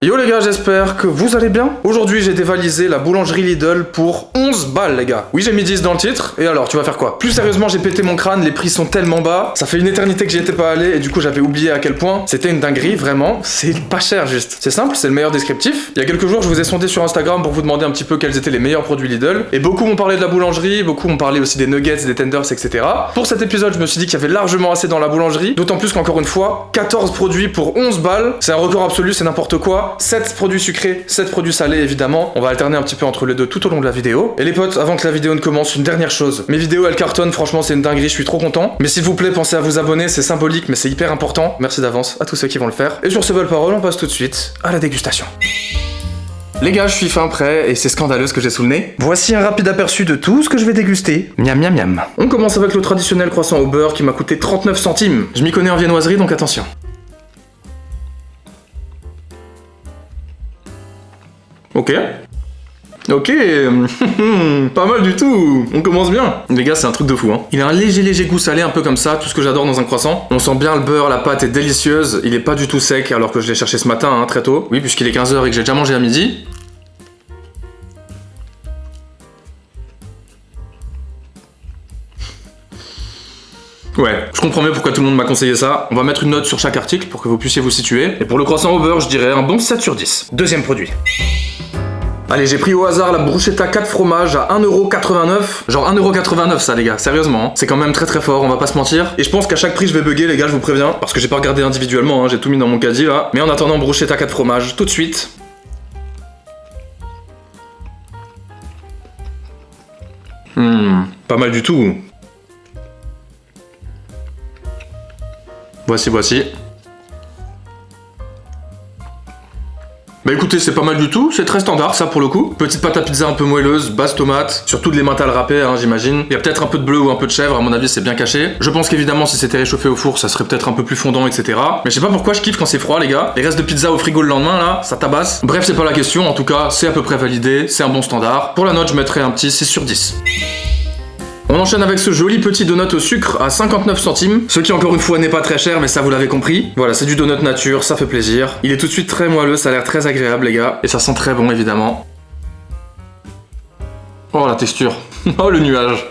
Yo les gars, j'espère que vous allez bien. Aujourd'hui j'ai dévalisé la boulangerie Lidl pour 11 balles les gars. Oui j'ai mis 10 dans le titre, et alors tu vas faire quoi? Plus sérieusement j'ai pété mon crâne, les prix sont tellement bas, ça fait une éternité que j'y étais pas allé et du coup j'avais oublié à quel point c'était une dinguerie, vraiment, c'est pas cher juste. C'est simple, c'est le meilleur descriptif. Il y a quelques jours je vous ai sondé sur Instagram pour vous demander un petit peu quels étaient les meilleurs produits Lidl, et beaucoup m'ont parlé de la boulangerie, beaucoup m'ont parlé aussi des nuggets, des tenders, etc. Pour cet épisode je me suis dit qu'il y avait largement assez dans la boulangerie, d'autant plus qu'encore une fois, 14 produits pour 11 balles, c'est un record absolu, c'est n'importe quoi. 7 produits sucrés, 7 produits salés évidemment. On va alterner un petit peu entre les deux tout au long de la vidéo. Et les potes, avant que la vidéo ne commence, une dernière chose. Mes vidéos elles cartonnent, franchement c'est une dinguerie, je suis trop content. Mais s'il vous plaît, pensez à vous abonner, c'est symbolique mais c'est hyper important. Merci d'avance à tous ceux qui vont le faire. Et sur ces belles paroles, on passe tout de suite à la dégustation. Les gars, je suis fin prêt et c'est scandaleux ce que j'ai sous le nez. Voici un rapide aperçu de tout ce que je vais déguster. Miam miam miam. On commence avec le traditionnel croissant au beurre qui m'a coûté 39 centimes. Je m'y connais en viennoiserie donc attention. Ok, pas mal du tout. On commence bien. Les gars, c'est un truc de fou, hein. Il a un léger goût salé, un peu comme ça, tout ce que j'adore dans un croissant. On sent bien le beurre, la pâte est délicieuse. Il est pas du tout sec, alors que je l'ai cherché ce matin, hein, très tôt. Oui, puisqu'il est 15h et que j'ai déjà mangé à midi. Ouais, je comprends mieux pourquoi tout le monde m'a conseillé ça. On va mettre une note sur chaque article pour que vous puissiez vous situer. Et pour le croissant au beurre, je dirais un bon 7 sur 10. Deuxième produit. Allez, j'ai pris au hasard la bruschetta 4 fromages à 1,89€. Genre 1,89€ ça les gars, sérieusement. Hein. C'est quand même très fort, on va pas se mentir. Et je pense qu'à chaque prix je vais bugger les gars, je vous préviens. Parce que j'ai pas regardé individuellement, hein, j'ai tout mis dans mon caddie là. Mais en attendant, bruschetta 4 fromages, tout de suite. Pas mal du tout. Voici. Bah écoutez, c'est pas mal du tout, c'est très standard ça pour le coup. Petite pâte à pizza un peu moelleuse, base tomate, surtout de l'emmental râpé hein, j'imagine. Il y a peut-être un peu de bleu ou un peu de chèvre, à mon avis c'est bien caché. Je pense qu'évidemment si c'était réchauffé au four, ça serait peut-être un peu plus fondant, etc. Mais je sais pas pourquoi je kiffe quand c'est froid les gars. Les restes de pizza au frigo le lendemain là, ça tabasse. Bref, c'est pas la question, en tout cas c'est à peu près validé, c'est un bon standard. Pour la note, je mettrais un petit 6 sur 10. On enchaîne avec ce joli petit donut au sucre à 59 centimes, ce qui encore une fois n'est pas très cher mais ça vous l'avez compris. Voilà, c'est du donut nature, ça fait plaisir. Il est tout de suite très moelleux, ça a l'air très agréable les gars, et ça sent très bon évidemment. Oh la texture, oh le nuage.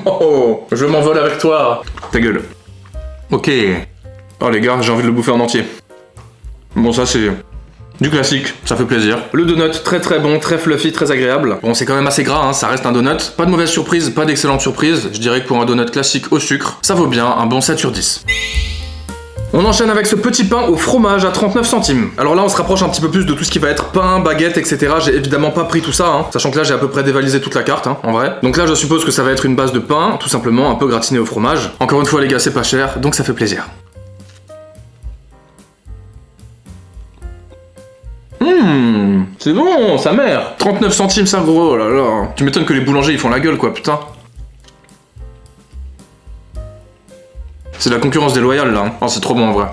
Oh, je m'envole avec toi. Ta gueule. Ok. Oh les gars, j'ai envie de le bouffer en entier. Bon ça c'est... du classique, ça fait plaisir. Le donut très bon, très fluffy, très agréable. Bon, c'est quand même assez gras, hein, ça reste un donut. Pas de mauvaise surprise, pas d'excellente surprise. Je dirais que pour un donut classique au sucre, ça vaut bien un bon 7 sur 10. On enchaîne avec ce petit pain au fromage à 39 centimes. Alors là, on se rapproche un petit peu plus de tout ce qui va être pain, baguette, etc. J'ai évidemment pas pris tout ça, hein, sachant que là, j'ai à peu près dévalisé toute la carte, hein, en vrai. Donc là, je suppose que ça va être une base de pain, tout simplement, un peu gratiné au fromage. Encore une fois, les gars, c'est pas cher, donc ça fait plaisir. C'est bon, sa mère. 39 centimes, ça gros, oh là là. Tu m'étonnes que les boulangers ils font la gueule quoi, putain. C'est de la concurrence déloyale là. Hein. Oh, c'est trop bon en vrai.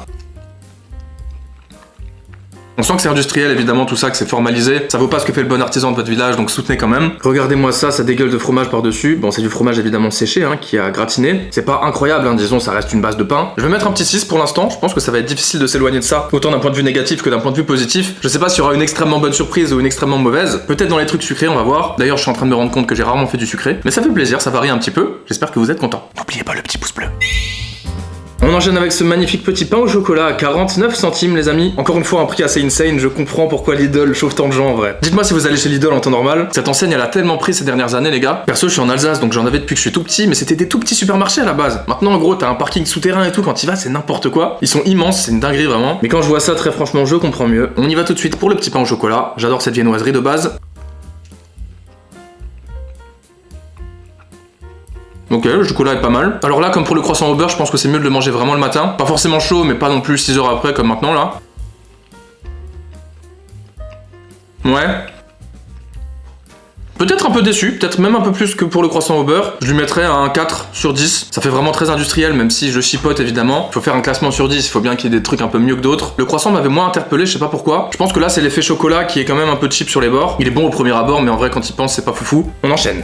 On sent que c'est industriel évidemment tout ça, que c'est formalisé. Ça vaut pas ce que fait le bon artisan de votre village, donc soutenez quand même. Regardez-moi ça, ça dégueule de fromage par-dessus. Bon, c'est du fromage évidemment séché, hein, qui a gratiné. C'est pas incroyable, hein, disons, ça reste une base de pain. Je vais mettre un petit 6 pour l'instant, je pense que ça va être difficile de s'éloigner de ça, autant d'un point de vue négatif que d'un point de vue positif. Je sais pas s'il y aura une extrêmement bonne surprise ou une extrêmement mauvaise. Peut-être dans les trucs sucrés, on va voir. D'ailleurs, je suis en train de me rendre compte que j'ai rarement fait du sucré. Mais ça fait plaisir, ça varie un petit peu. J'espère que vous êtes contents. N'oubliez pas le petit pouce bleu. On enchaîne avec ce magnifique petit pain au chocolat à 49 centimes les amis. Encore une fois un prix assez insane, je comprends pourquoi Lidl chauffe tant de gens en vrai. Dites-moi si vous allez chez Lidl en temps normal. Cette enseigne elle a tellement pris ces dernières années les gars. Perso je suis en Alsace donc j'en avais depuis que je suis tout petit, mais c'était des tout petits supermarchés à la base. Maintenant en gros t'as un parking souterrain et tout, quand tu vas c'est n'importe quoi. Ils sont immenses, c'est une dinguerie vraiment. Mais quand je vois ça très franchement je comprends mieux. On y va tout de suite pour le petit pain au chocolat. J'adore cette viennoiserie de base. Ok, le chocolat est pas mal. Alors là, comme pour le croissant au beurre, je pense que c'est mieux de le manger vraiment le matin. Pas forcément chaud, mais pas non plus 6 heures après, comme maintenant, là. Ouais. Peut-être un peu déçu, peut-être même un peu plus que pour le croissant au beurre. Je lui mettrais un 4 sur 10. Ça fait vraiment très industriel, même si je chipote évidemment. Il faut faire un classement sur 10, il faut bien qu'il y ait des trucs un peu mieux que d'autres. Le croissant m'avait moins interpellé, je sais pas pourquoi. Je pense que là, c'est l'effet chocolat qui est quand même un peu cheap sur les bords. Il est bon au premier abord, mais en vrai, quand il pense, c'est pas foufou. On enchaîne.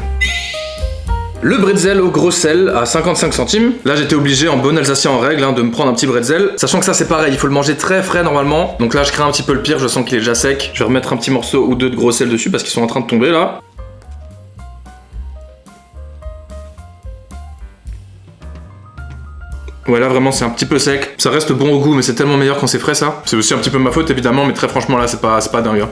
Le bretzel au gros sel à 55 centimes. Là j'étais obligé en bon alsacien en règle de me prendre un petit bretzel. Sachant que ça c'est pareil, il faut le manger très frais normalement. Donc là je crains un petit peu le pire, je sens qu'il est déjà sec. Je vais remettre un petit morceau ou deux de gros sel dessus parce qu'ils sont en train de tomber là. Ouais là vraiment c'est un petit peu sec. Ça reste bon au goût mais c'est tellement meilleur quand c'est frais ça. C'est aussi un petit peu ma faute évidemment mais très franchement là c'est pas dingue.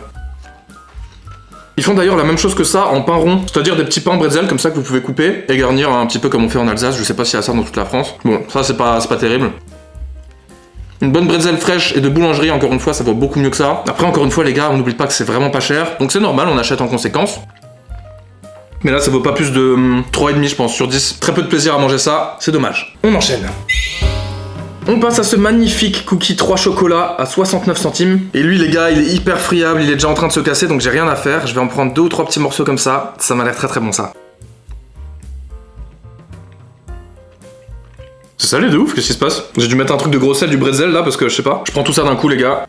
Ils font d'ailleurs la même chose que ça en pain rond, c'est-à-dire des petits pains bretzel comme ça que vous pouvez couper et garnir un petit peu comme on fait en Alsace, je sais pas s'il y a ça dans toute la France. Bon, ça c'est pas terrible. Une bonne bretzel fraîche et de boulangerie, encore une fois, ça vaut beaucoup mieux que ça. Après, encore une fois, les gars, on n'oublie pas que c'est vraiment pas cher, donc c'est normal, on achète en conséquence. Mais là, ça vaut pas plus de 3,5 je pense, sur 10. Très peu de plaisir à manger ça, c'est dommage. On enchaîne. On passe à ce magnifique cookie 3 chocolats à 69 centimes. Et lui les gars, il est hyper friable, il est déjà en train de se casser donc j'ai rien à faire. Je vais en prendre 2 ou 3 petits morceaux comme ça. Ça m'a l'air très très bon ça. C'est salé de ouf, qu'est-ce qui se passe? J'ai dû mettre un truc de gros sel du bretzel là parce que je sais pas. Je prends tout ça d'un coup les gars.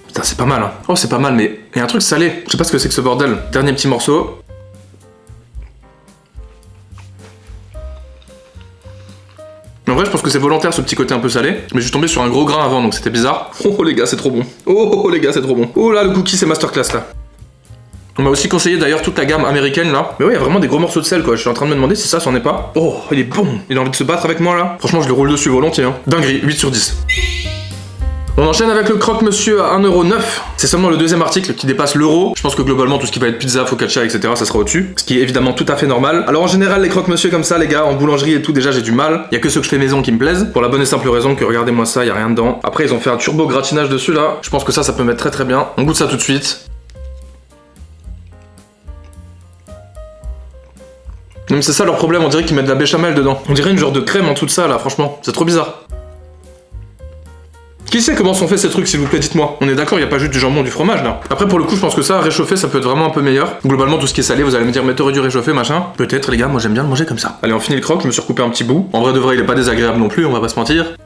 Putain c'est pas mal hein. Oh c'est pas mal mais il y a un truc salé. Je sais pas ce que c'est que ce bordel. Dernier petit morceau. En vrai, je pense que c'est volontaire ce petit côté un peu salé, mais je suis tombé sur un gros grain avant donc c'était bizarre. Oh les gars, c'est trop bon. Oh les gars, c'est trop bon. Oh là, le cookie, c'est masterclass là. On m'a aussi conseillé d'ailleurs toute la gamme américaine là. Mais ouais, il y a vraiment des gros morceaux de sel quoi. Je suis en train de me demander si ça, c'en est pas. Oh, il est bon. Il a envie de se battre avec moi là. Franchement, je le roule dessus volontiers. Hein. Dinguerie, 8 sur 10. On enchaîne avec le croque-monsieur à 1,9€. C'est seulement le deuxième article qui dépasse l'euro. Je pense que globalement tout ce qui va être pizza, focaccia, etc. ça sera au-dessus. Ce qui est évidemment tout à fait normal. Alors en général les croque-monsieur comme ça les gars, en boulangerie et tout déjà j'ai du mal. Il y a que ceux que je fais maison qui me plaisent. Pour la bonne et simple raison que regardez-moi ça, il y a rien dedans. Après ils ont fait un turbo gratinage dessus là. Je pense que ça peut mettre très très bien. On goûte ça tout de suite. Non mais c'est ça leur problème, on dirait qu'ils mettent de la béchamel dedans. On dirait une genre de crème en dessous de ça là, franchement. C'est trop bizarre. Qui sait comment sont faits ces trucs s'il vous plaît, dites-moi. On est d'accord, il n'y a pas juste du jambon, du fromage là. Après pour le coup je pense que ça, réchauffer ça peut être vraiment un peu meilleur. Globalement tout ce qui est salé, vous allez me dire mais t'aurais dû réchauffer machin. Peut-être les gars, moi j'aime bien le manger comme ça. Allez on finit le croque, je me suis recoupé un petit bout. En vrai de vrai il est pas désagréable non plus, on va pas se mentir.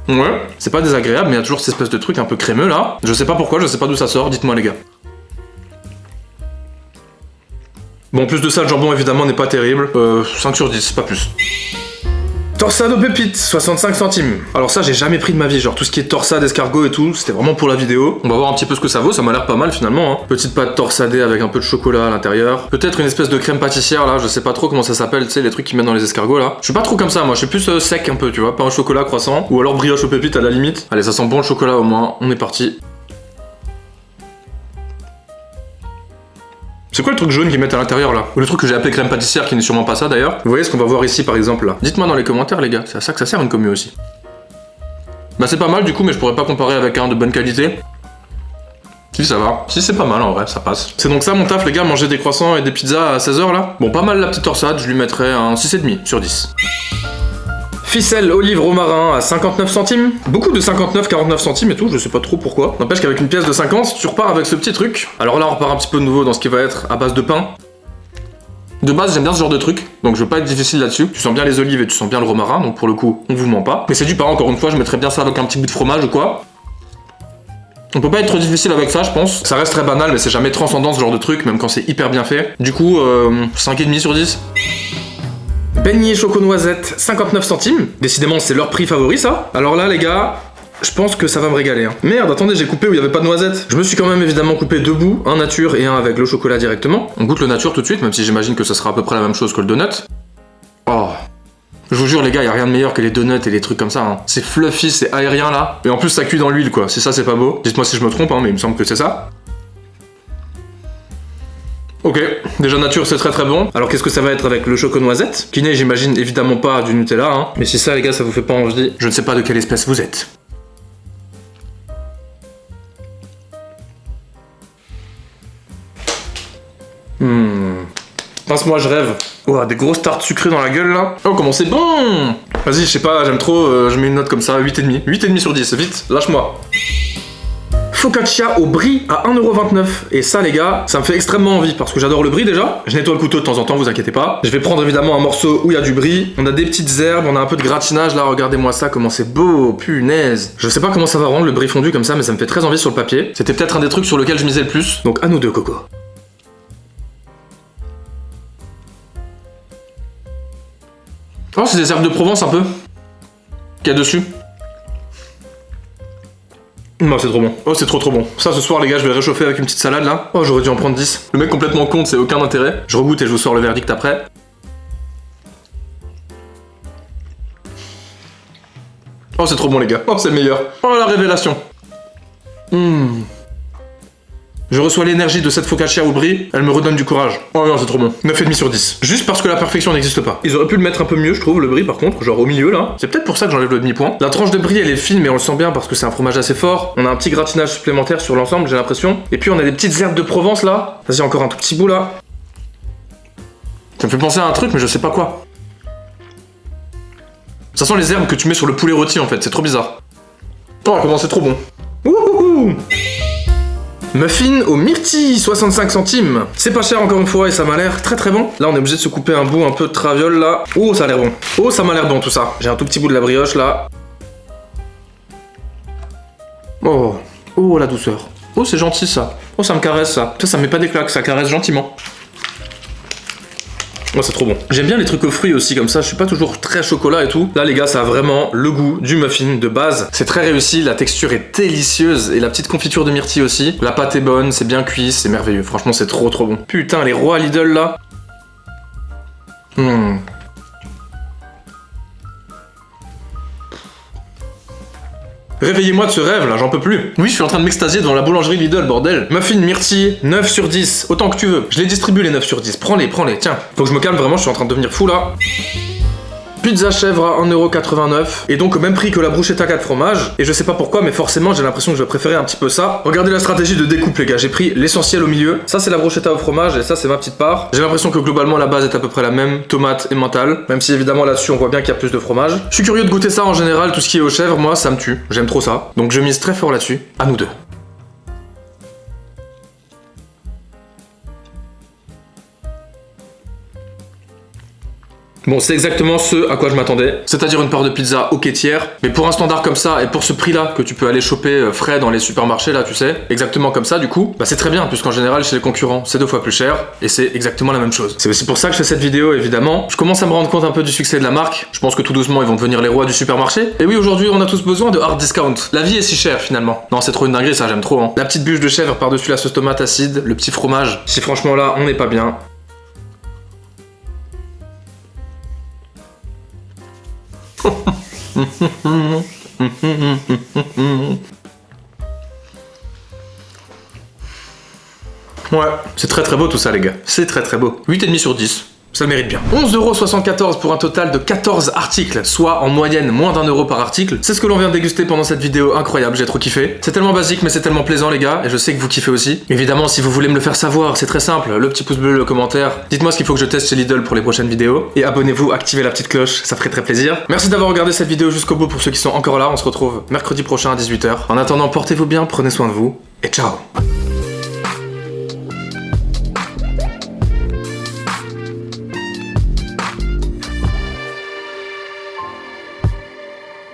Ouais, c'est pas désagréable mais il y a toujours cette espèce de truc un peu crémeux là. Je sais pas pourquoi, je sais pas d'où ça sort, dites-moi les gars. Bon, en plus de ça, le jambon évidemment n'est pas terrible. 5 sur 10, pas plus. Torsade aux pépites, 65 centimes. Alors ça, j'ai jamais pris de ma vie, genre tout ce qui est torsade, escargot et tout, c'était vraiment pour la vidéo. On va voir un petit peu ce que ça vaut, ça m'a l'air pas mal finalement. Hein. Petite pâte torsadée avec un peu de chocolat à l'intérieur. Peut-être une espèce de crème pâtissière là, je sais pas trop comment ça s'appelle, tu sais, les trucs qu'ils mettent dans les escargots là. Je suis pas trop comme ça, moi, je suis plus sec un peu, tu vois, pas au chocolat croissant, ou alors brioche aux pépites à la limite. Allez, ça sent bon le chocolat au moins, on est parti. C'est quoi le truc jaune qu'ils mettent à l'intérieur là? Ou le truc que j'ai appelé crème pâtissière qui n'est sûrement pas ça d'ailleurs. Vous voyez ce qu'on va voir ici par exemple là? Dites-moi dans les commentaires les gars, c'est à ça que ça sert une commu aussi. Bah c'est pas mal du coup mais je pourrais pas comparer avec un de bonne qualité. Si ça va, si c'est pas mal en vrai, ça passe. C'est donc ça mon taf les gars, manger des croissants et des pizzas à 16h là? Bon pas mal la petite torsade, je lui mettrais un 6,5 sur 10. Ficelle olive romarin à 59 centimes. Beaucoup de 59-49 centimes et tout, je sais pas trop pourquoi. N'empêche qu'avec une pièce de 50, tu repars avec ce petit truc. Alors là, on repart un petit peu de nouveau dans ce qui va être à base de pain. De base, j'aime bien ce genre de truc, donc je veux pas être difficile là-dessus. Tu sens bien les olives et tu sens bien le romarin, donc pour le coup, on vous ment pas. Mais c'est du pain, encore une fois, je mettrais bien ça avec un petit bout de fromage ou quoi. On peut pas être trop difficile avec ça, je pense. Ça reste très banal, mais c'est jamais transcendant ce genre de truc, même quand c'est hyper bien fait. Du coup, 5,5 sur 10. Beignet choco-noisette, 59 centimes. Décidément, c'est leur prix favori, ça. Alors là, les gars, je pense que ça va me régaler. Hein. Merde, attendez, j'ai coupé où il n'y avait pas de noisettes. Je me suis quand même évidemment coupé 2 bouts, un nature et un avec le chocolat directement. On goûte le nature tout de suite, même si j'imagine que ça sera à peu près la même chose que le donut. Oh. Je vous jure, les gars, y a rien de meilleur que les donuts et les trucs comme ça. Hein. C'est fluffy, c'est aérien là. Et en plus, ça cuit dans l'huile, quoi. Si ça, c'est pas beau. Dites-moi si je me trompe, hein, mais il me semble que c'est ça. Ok, déjà nature c'est très très bon. Alors qu'est-ce que ça va être avec le choco-noisette? Qui n'est j'imagine évidemment pas du Nutella hein. Mais si ça les gars ça vous fait pas envie, je ne sais pas de quelle espèce vous êtes. Pince-moi je rêve. Oh des grosses tartes sucrées dans la gueule là. Oh comment c'est bon. Vas-y je sais pas, j'aime trop, je mets une note comme ça, 8,5. 8,5 sur 10, vite, lâche-moi. focaccia au brie à 1,29€. Et ça les gars, ça me fait extrêmement envie parce que j'adore le brie déjà. Je nettoie le couteau de temps en temps, vous inquiétez pas. Je vais prendre évidemment un morceau où il y a du brie. On a des petites herbes, on a un peu de gratinage là, regardez-moi ça, comment c'est beau, punaise. Je sais pas comment ça va rendre le brie fondu comme ça, mais ça me fait très envie sur le papier. C'était peut-être un des trucs sur lequel je misais le plus. Donc à nous deux, Coco. Oh, c'est des herbes de Provence un peu qu'il y a dessus. Non, c'est trop bon. Oh, c'est trop bon. Ça, ce soir, les gars, je vais réchauffer avec une petite salade, là. Oh, j'aurais dû en prendre 10. Le mec complètement con, c'est aucun intérêt. Je regoute et je vous sors le verdict après. Oh, c'est trop bon, les gars. Oh, c'est le meilleur. Oh, la révélation. Je reçois l'énergie de cette focaccia au brie, elle me redonne du courage. Oh non, c'est trop bon. 9,5 sur 10. Juste parce que la perfection n'existe pas. Ils auraient pu le mettre un peu mieux, je trouve, le brie par contre, genre au milieu là. C'est peut-être pour ça que j'enlève le demi-point. La tranche de brie, elle est fine, mais on le sent bien parce que c'est un fromage assez fort. On a un petit gratinage supplémentaire sur l'ensemble, j'ai l'impression. Et puis on a des petites herbes de Provence là. Vas-y, encore un tout petit bout là. Ça me fait penser à un truc, mais je sais pas quoi. Ça sent les herbes que tu mets sur le poulet rôti en fait, c'est trop bizarre. Oh, comment c'est trop bon. Wouhou! Muffin aux myrtilles, 65 centimes. C'est pas cher encore une fois et ça m'a l'air très bon. Là on est obligé de se couper un bout un peu de traviole là. Oh ça a l'air bon. Oh ça m'a l'air bon tout ça. J'ai un tout petit bout de la brioche là. Oh la douceur. Oh c'est gentil ça. Oh ça me caresse ça. Ça me met pas des claques, ça caresse gentiment. Oh c'est trop bon. J'aime bien les trucs aux fruits aussi comme ça, je suis pas toujours très chocolat et tout. Là les gars ça a vraiment le goût du muffin de base. C'est très réussi, la texture est délicieuse et la petite confiture de myrtille aussi. La pâte est bonne, c'est bien cuit, c'est merveilleux. Franchement c'est trop bon. Putain les rois Lidl là. Réveillez-moi de ce rêve là, j'en peux plus. Oui, je suis en train de m'extasier devant la boulangerie Lidl, bordel. Muffin myrtille, 9 sur 10, autant que tu veux. Je les distribue les 9 sur 10, prends-les, tiens. Faut que je me calme vraiment, je suis en train de devenir fou là. Pizza chèvre à 1,89€, et donc au même prix que la bruschetta 4 fromages. Et je sais pas pourquoi, mais forcément j'ai l'impression que je vais préférer un petit peu ça. Regardez la stratégie de découpe les gars, j'ai pris l'essentiel au milieu. Ça c'est la bruschetta au fromage et ça c'est ma petite part. J'ai l'impression que globalement la base est à peu près la même, tomate et mental. Même si évidemment là-dessus on voit bien qu'il y a plus de fromage. Je suis curieux de goûter ça en général, tout ce qui est aux chèvres, moi ça me tue. J'aime trop ça. Donc je mise très fort là-dessus. À nous deux. Bon, c'est exactement ce à quoi je m'attendais, c'est-à-dire une part de pizza au quêtière, mais pour un standard comme ça et pour ce prix-là que tu peux aller choper frais dans les supermarchés là, tu sais, exactement comme ça du coup, bah c'est très bien puisqu'en général chez les concurrents c'est 2 fois plus cher et c'est exactement la même chose. C'est aussi pour ça que je fais cette vidéo évidemment. Je commence à me rendre compte un peu du succès de la marque. Je pense que tout doucement ils vont devenir les rois du supermarché. Et oui, aujourd'hui on a tous besoin de hard discount. La vie est si chère finalement. Non, c'est trop une dinguerie ça, j'aime trop hein. La petite bûche de chèvre par-dessus la sauce tomate acide, le petit fromage. Si franchement là on n'est pas bien. Ouais, c'est très beau tout ça les gars. C'est très beau. 8,5 sur 10. Ça le mérite bien. 11,74€ pour un total de 14 articles, soit en moyenne moins d'1€ par article. C'est ce que l'on vient de déguster pendant cette vidéo incroyable, j'ai trop kiffé. C'est tellement basique mais c'est tellement plaisant les gars, et je sais que vous kiffez aussi. Évidemment, si vous voulez me le faire savoir, c'est très simple, le petit pouce bleu, le commentaire. Dites-moi ce qu'il faut que je teste chez Lidl pour les prochaines vidéos. Et abonnez-vous, activez la petite cloche, ça ferait très plaisir. Merci d'avoir regardé cette vidéo jusqu'au bout pour ceux qui sont encore là, on se retrouve mercredi prochain à 18h. En attendant, portez-vous bien, prenez soin de vous, et ciao.